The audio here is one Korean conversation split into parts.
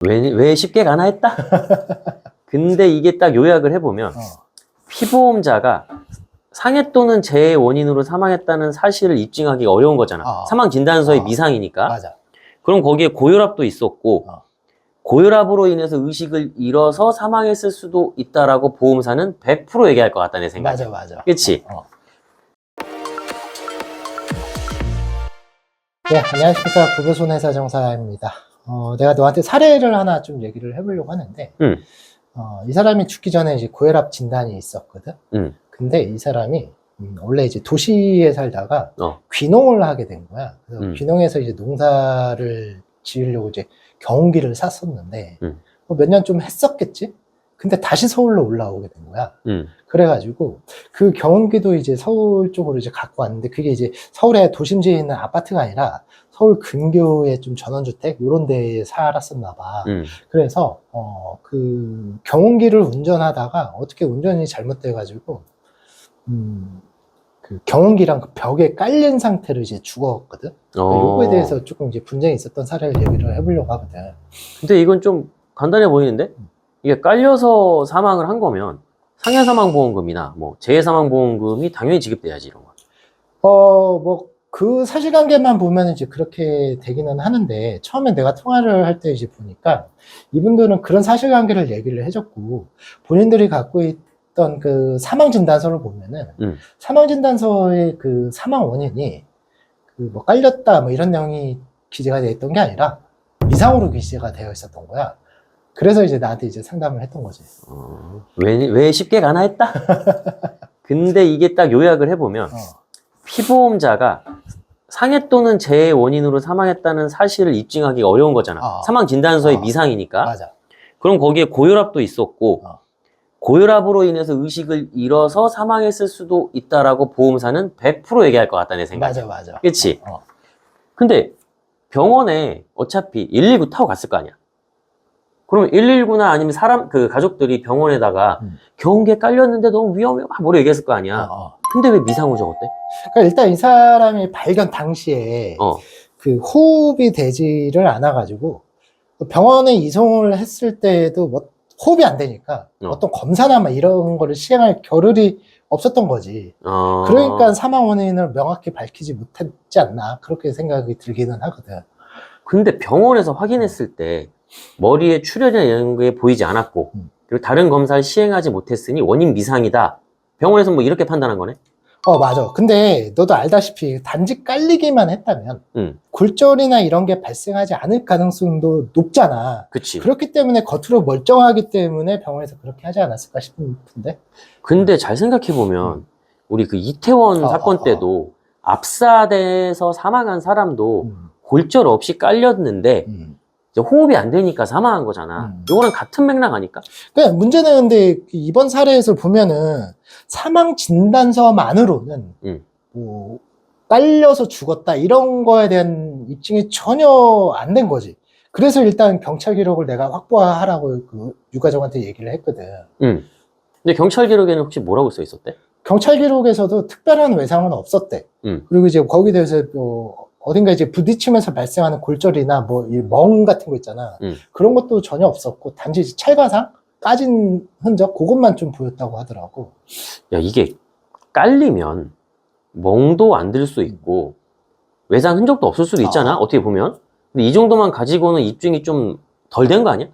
왜 쉽게 가나 했다? 근데 이게 딱 요약을 해보면 피보험자가 상해 또는 재해 원인으로 사망했다는 사실을 입증하기 어려운 거잖아. 사망 진단서에 미상이니까. 맞아. 그럼 거기에 고혈압도 있었고 고혈압으로 인해서 의식을 잃어서 사망했을 수도 있다라고 보험사는 100% 얘기할 것 같다 내 생각에. 맞아. 그치? 네, 안녕하십니까. 부부손해사정사입니다. 내가 너한테 사례를 하나 좀 얘기를 해보려고 하는데, 이 사람이 죽기 전에 이제 고혈압 진단이 있었거든. 근데 이 사람이 원래 이제 도시에 살다가 귀농을 하게 된 거야. 그래서 귀농해서 이제 농사를 지으려고 이제 경운기를 샀었는데, 몇 년 좀 했었겠지? 근데 다시 서울로 올라오게 된 거야. 그래가지고 그 경운기도 이제 서울 쪽으로 이제 갖고 왔는데, 그게 이제 서울의 도심지에 있는 아파트가 아니라 서울 근교의 좀 전원주택 이런 데에 살았었나 봐. 그래서 그 경운기를 운전하다가 어떻게 운전이 잘못돼가지고 그 경운기랑 그 벽에 깔린 상태로 이제 죽었거든. 요거에 대해서 조금 이제 분쟁이 있었던 사례를 얘기를 해보려고 하거든. 근데 이건 좀 간단해 보이는데? 이게 깔려서 사망을 한 거면 상해사망보험금이나 뭐 재해사망보험금이 당연히 지급돼야지 이런 거. 뭐 그 사실관계만 보면 이제 그렇게 되기는 하는데, 처음에 내가 통화를 할 때 이제 보니까 이분들은 그런 사실관계를 얘기를 해줬고, 본인들이 갖고 있던 그 사망진단서를 보면은 사망진단서의 그 사망 원인이 그 뭐 깔렸다 뭐 이런 내용이 기재가 되어 있던 게 아니라 미상으로 기재가 되어 있었던 거야. 그래서 이제 나한테 이제 상담을 했던 거지. 왜 쉽게 가나 했다? 근데 이게 딱 요약을 해보면 피보험자가 상해 또는 재해 원인으로 사망했다는 사실을 입증하기 어려운 거잖아. 사망 진단서에 미상이니까. 맞아. 그럼 거기에 고혈압도 있었고 고혈압으로 인해서 의식을 잃어서 사망했을 수도 있다라고 보험사는 100% 얘기할 것 같다 내 생각에. 맞아. 그치? 근데 병원에 어차피 119 타고 갔을 거 아니야. 그럼 119나 아니면 그 가족들이 병원에다가 경운기에 깔렸는데 너무 위험해 막 뭐라 얘기했을 거 아니야. 근데 왜 미상으로 적었대? 그러니까 일단 이 사람이 발견 당시에 그 호흡이 되지를 않아가지고 병원에 이송을 했을 때도 뭐 호흡이 안 되니까 어떤 검사나 막 이런 거를 시행할 겨를이 없었던 거지. 그러니까 사망 원인을 명확히 밝히지 못했지 않나, 그렇게 생각이 들기는 하거든. 근데 병원에서 확인했을 때 머리에 출혈이나 이런 게 보이지 않았고 그리고 다른 검사를 시행하지 못했으니 원인 미상이다. 병원에서 뭐 이렇게 판단한 거네? 맞아. 근데 너도 알다시피 단지 깔리기만 했다면 골절이나 이런 게 발생하지 않을 가능성도 높잖아. 그치. 그렇기 때문에 겉으로 멀쩡하기 때문에 병원에서 그렇게 하지 않았을까 싶은데. 근데 잘 생각해보면 우리 그 이태원 사건 때도 압사돼서 사망한 사람도 골절 없이 깔렸는데 이제 호흡이 안 되니까 사망한 거잖아. 이거랑 같은 맥락 아닐까? 그러니까 문제는 근데 이번 사례에서 보면은 사망 진단서만으로는 뭐 깔려서 죽었다 이런 거에 대한 입증이 전혀 안 된 거지. 그래서 일단 경찰 기록을 내가 확보하라고 그 유가족한테 얘기를 했거든. 근데 경찰 기록에는 혹시 뭐라고 써 있었대? 경찰 기록에서도 특별한 외상은 없었대. 그리고 이제 거기에 대해서 어딘가 이제 부딪히면서 발생하는 골절이나 뭐 이 멍 같은 거 있잖아. 그런 것도 전혀 없었고, 단지 이제 찰과상 까진 흔적 그것만 좀 보였다고 하더라고. 야, 이게 깔리면 멍도 안 들 수 있고 외상 흔적도 없을 수도 있잖아. 어떻게 보면. 근데 이 정도만 가지고는 입증이 좀 덜 된 거 아니야?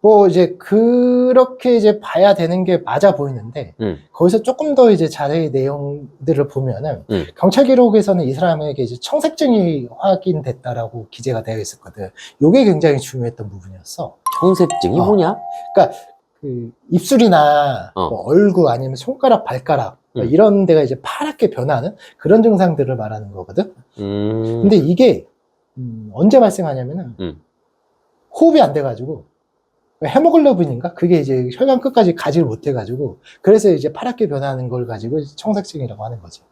뭐 이제 그렇게 이제 봐야 되는 게 맞아 보이는데, 거기서 조금 더 이제 자세히 내용들을 보면은 경찰 기록에서는 이 사람에게 이제 청색증이 확인됐다라고 기재가 되어 있었거든. 요게 굉장히 중요했던 부분이었어. 청색증이 뭐냐? 그러니까 그 입술이나 뭐 얼굴 아니면 손가락, 발가락 이런 데가 이제 파랗게 변하는 그런 증상들을 말하는 거거든. 근데 이게 언제 발생하냐면은 호흡이 안 돼가지고, 헤모글로빈인가? 그게 이제 혈관 끝까지 가지를 못해가지고, 그래서 이제 파랗게 변하는 걸 가지고 청색증이라고 하는 거지.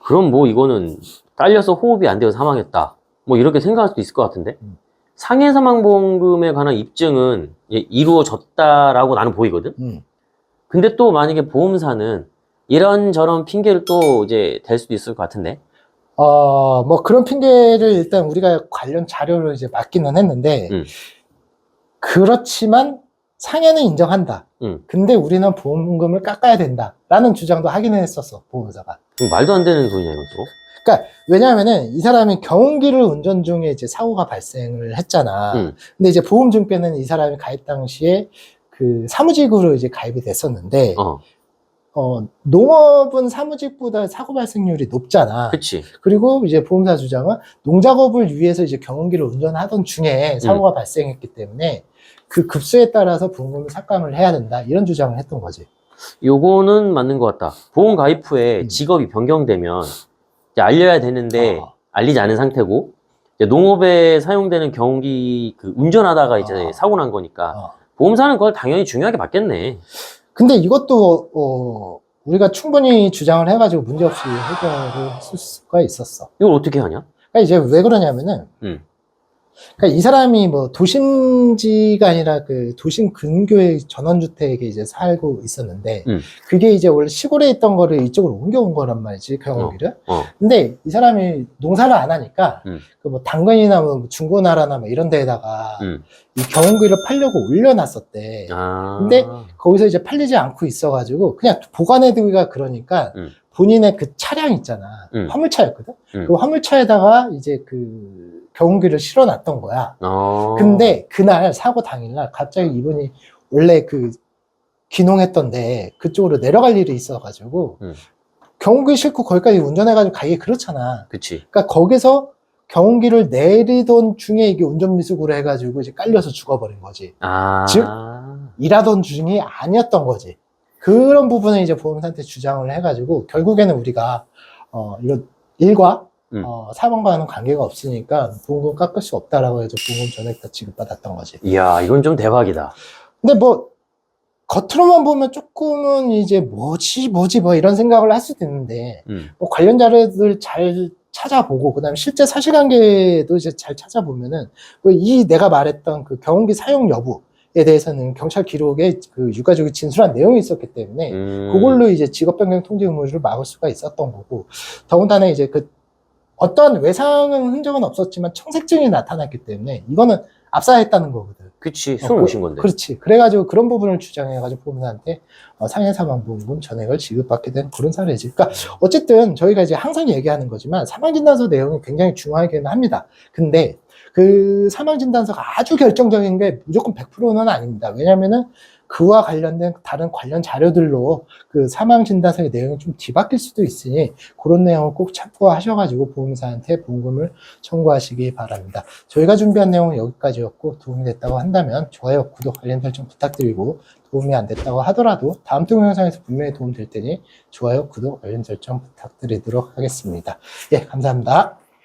그럼 뭐 이거는 깔려서 호흡이 안 되어서 사망했다. 뭐 이렇게 생각할 수도 있을 것 같은데? 상해사망보험금에 관한 입증은 이루어졌다라고 나는 보이거든? 근데 또 만약에 보험사는 이런저런 핑계를 또 이제 댈 수도 있을 것 같은데? 뭐 그런 핑계를 일단 우리가 관련 자료를 이제 맡기는 했는데, 그렇지만 상해는 인정한다. 근데 우리는 보험금을 깎아야 된다라는 주장도 하긴 했었어, 보험사가. 말도 안 되는 소리냐, 이것도. 그러니까 왜냐하면은 이 사람이 경운기를 운전 중에 이제 사고가 발생을 했잖아. 근데 이제 보험증권은 이 사람이 가입 당시에 그 사무직으로 이제 가입이 됐었는데, 농업은 사무직보다 사고 발생률이 높잖아. 그치. 그리고 이제 보험사 주장은 농작업을 위해서 이제 경운기를 운전하던 중에 사고가 발생했기 때문에 그 급수에 따라서 보험금을 삭감을 해야 된다. 이런 주장을 했던 거지. 요거는 맞는 것 같다. 보험 가입 후에 직업이 변경되면 이제 알려야 되는데 알리지 않은 상태고, 이제 농업에 사용되는 경운기 그 운전하다가 이제 사고 난 거니까 보험사는 그걸 당연히 중요하게 받겠네. 근데 이것도 우리가 충분히 주장을 해가지고 문제없이 해결을 했을 수가 있었어. 이걸 어떻게 하냐? 그러니까 이제 왜 그러냐면은 그러니까 이 사람이 뭐 도심지가 아니라 그 도심 근교의 전원주택에 이제 살고 있었는데 그게 이제 원래 시골에 있던 거를 이쪽으로 옮겨온 거란 말이지, 경운기를. 근데 이 사람이 농사를 안 하니까 그 뭐 당근이나 뭐 중고나라나 뭐 이런 데에다가 이 경운기를 팔려고 올려놨었대. 근데 거기서 이제 팔리지 않고 있어가지고 그냥 보관해두기가 그러니까 본인의 그 차량 있잖아. 화물차였거든. 그 화물차에다가 이제 그 경운기를 실어놨던 거야. 근데 그날 사고 당일날 갑자기 이분이 원래 그 귀농했던데 그쪽으로 내려갈 일이 있어가지고 경운기 싣고 거기까지 운전해가지고 가기 그렇잖아. 그치. 그러니까 거기서 경운기를 내리던 중에 이게 운전미숙으로 해가지고 이제 깔려서 죽어버린 거지. 즉 일하던 중이 아니었던 거지. 그런 부분을 이제 보험사한테 주장을 해가지고 결국에는 우리가 이거 일과 사망과는 관계가 없으니까 보험금 깎을 수 없다라고 해서 보험금 전액 다 지급받았던 거지. 이야, 이건 좀 대박이다. 근데 뭐 겉으로만 보면 조금은 이제 뭐지 뭐 이런 생각을 할 수도 있는데 뭐 관련 자료들 잘 찾아보고 그다음에 실제 사실관계도 이제 잘 찾아보면은 이 내가 말했던 그 경운기 사용 여부에 대해서는 경찰 기록에 그 유가족이 진술한 내용이 있었기 때문에 그걸로 이제 직업변경 통지 의무를 막을 수가 있었던 거고, 더군다나 이제 그 어떠한 외상은 흔적은 없었지만 청색증이 나타났기 때문에 이거는 압사했다는 거거든. 그치, 술 모신 건데. 그렇지. 그래가지고 그런 부분을 주장해가지고 보험사한테 상해사망보험금 전액을 지급받게 된 그런 사례지. 그러니까 어쨌든 저희가 이제 항상 얘기하는 거지만 사망진단서 내용이 굉장히 중요하기는 합니다. 근데 그 사망진단서가 아주 결정적인 게 무조건 100%는 아닙니다. 왜냐면은 그와 관련된 다른 관련 자료들로 그 사망진단서의 내용이 좀 뒤바뀔 수도 있으니 그런 내용을 꼭 참고하셔가지고 보험사한테 보험금을 청구하시기 바랍니다. 저희가 준비한 내용은 여기까지였고 도움이 됐다고 한다면 좋아요, 구독, 알림 설정 부탁드리고 도움이 안 됐다고 하더라도 다음 동영상에서 분명히 도움 될 테니 좋아요, 구독, 알림 설정 부탁드리도록 하겠습니다. 예, 감사합니다.